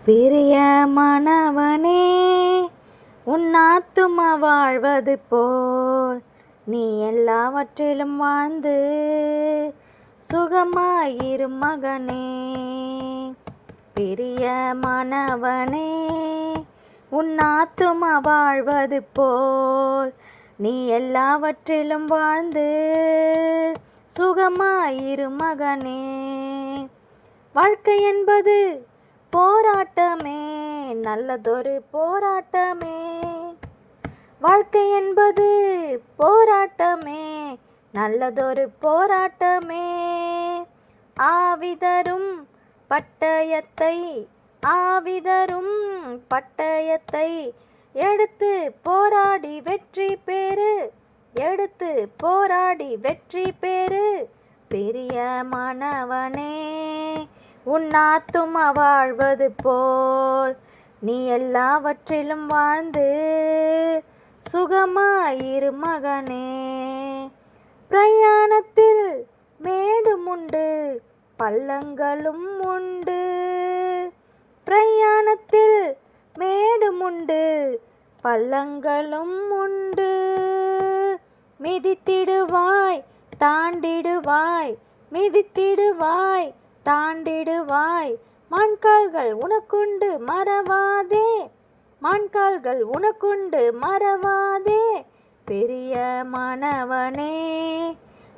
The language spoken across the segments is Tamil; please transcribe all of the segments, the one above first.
பிரியமானவனே, உன் ஆத்துமா வாழ்வது போல் நீ எல்லாவற்றிலும் வாழ்ந்து சுகமாயிரு மகனே. பிரியமானவனே, உன் ஆத்துமா வாழ்வது போல் நீ எல்லாவற்றிலும் வாழ்ந்து சுகமாயிரு மகனே. வாழ்க்கை என்பது போராட்டமே, நல்லதொரு போராட்டமே. வாழ்க்கை என்பது போராட்டமே, நல்லதொரு போராட்டமே. ஆவிதரும் பட்டயத்தை ஆவிதரும் பட்டயத்தை எடுத்து போராடி வெற்றி பெறு, எடுத்து போராடி வெற்றி பெறு. பிரியமானவனே, உன் ஆத்துமா வாழ்வது போல் நீ எல்லாவற்றிலும் வாழ்ந்து சுகமாயிரு மகனே. பிரயாணத்தில் மேடும் உண்டு, பள்ளங்களும் உண்டு. பிரயாணத்தில் மேடும் உண்டு, பள்ளங்களும் உண்டு. மிதித்திடுவாய் தாண்டிடுவாய், மிதித்திடுவாய் தாண்டிடுவாய். மான்கால்கள் உனக்குண்டு மறவாதே, மான்கால்கள் உனக்குண்டு மறவாதே. பிரியமானவனே,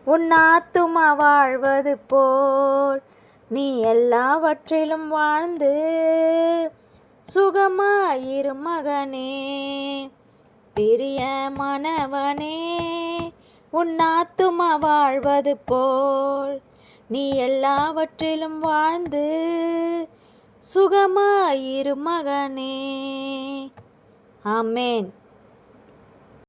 உன் ஆத்துமா வாழ்வது போல் நீ எல்லாவற்றிலும் வாழ்ந்து சுகமாயிரு மகனே. பிரியமானவனே, உன் ஆத்துமா வாழ்வது போல் நீ எல்லாவற்றிலும் வாழ்ந்து சுகமாயிரு மகனே. ஆமென்.